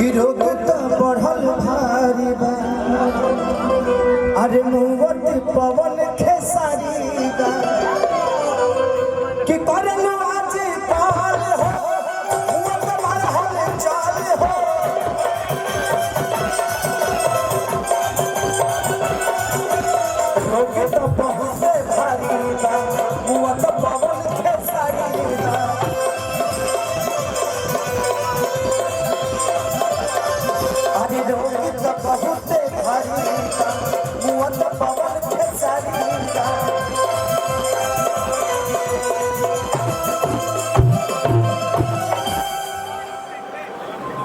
कि रोग तो बढ़ल भारी बा अरे मुवत पवन खेसारी बा कि करन आज काल हो मुवत भरहल चाल हो रोग तो बहुत भारी बा मुवत पवन खेसारी बा अरे रोग तो बहुत भारी बा मुवत पवन खेसारी बा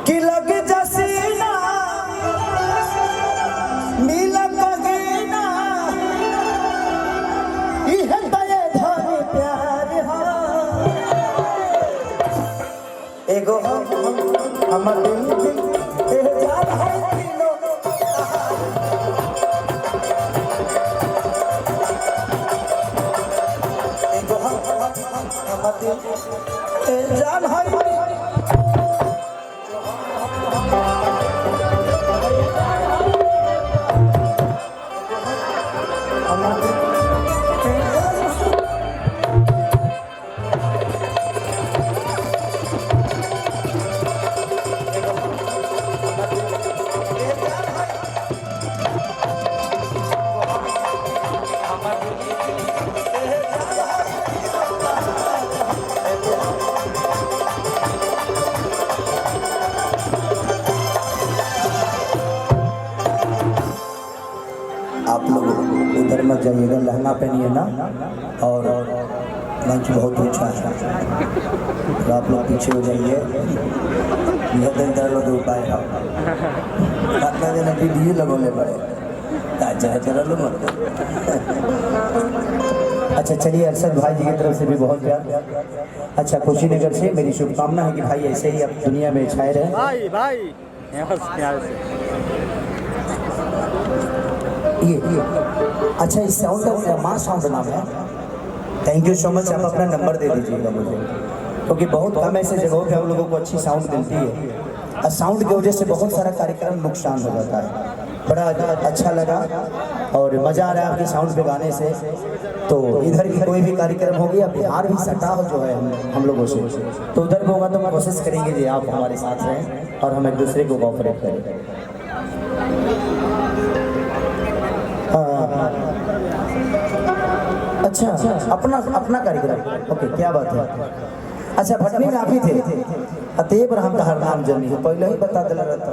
कि लग जसीना नीला बगीना इह दये धन प्यार हा एगो हमर दिल एहसास है तीनों एगो हमर दिल एहसास है आप लोग उधर मत जाइएगा, लहंगा पहनिए ना और मंच बहुत ऊंचा है तो आप लोग पीछे हो जाइए। लोग उपाय अपना देना वीडियो लगोले पड़े चला लो मत। अच्छा चलिए, अरशद भाई जी की तरफ से भी बहुत प्यार। अच्छा, कुशीनगर से मेरी शुभकामना है कि भाई ऐसे ही आप दुनिया में छाए रहे। भाई ये अच्छा, इस साउंड का माँ साउंड नाम है। Thank you so much. आप अपना नंबर दे दीजिएगा मुझे, क्योंकि बहुत कम ऐसे जगहों पे हम लोगों को अच्छी साउंड मिलती है और साउंड की वजह से बहुत सारा कार्यक्रम नुकसान हो जाता है। बड़ा अच्छा लगा और मज़ा आ रहा है आपकी साउंड पे गाने से। तो इधर की कोई भी कार्यक्रम हो गया, बिहार भी सटा हो जो है हम लोगों से, तो उधर भी होगा तो हम कोशिश करेंगे जी आप हमारे साथ रहें और हम एक दूसरे को कोऑपरेट करें। अच्छा, अपना कार्यक्रम, ओके, क्या बात है। अच्छा, भटनी में आप ही थे अतएब हम तो हर नाम जनी है, पहले ही बता दिला रहता।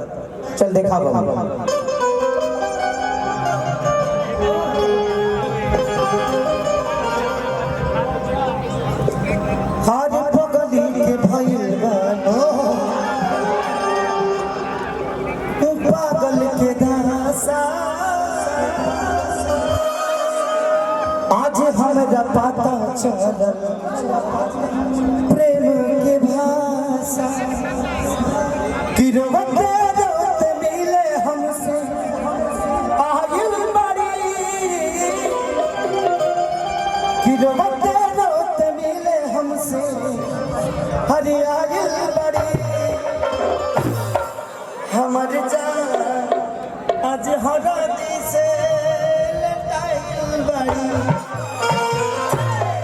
चल देखा बाबू, आज पगली के भइल बनो पागल के दासा, आज हमरा पता चलल प्रेम के भाषा कि रोते रोते मिले हमसे आयल बड़ी, कि रोते रोते मिले हमसे हरी आयल बड़ी, हमर जान आज हरदी से लटाइल बड़ी।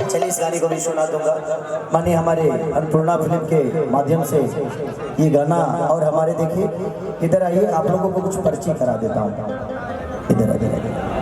चलिए इस गाने को भी सुना दूंगा। माने हमारे अन्नपूर्णा फिल्म के माध्यम से ये गाना, और हमारे देखिए इधर आइए, आप लोगों को कुछ परिचय करा देता हूँ। इधर आइए।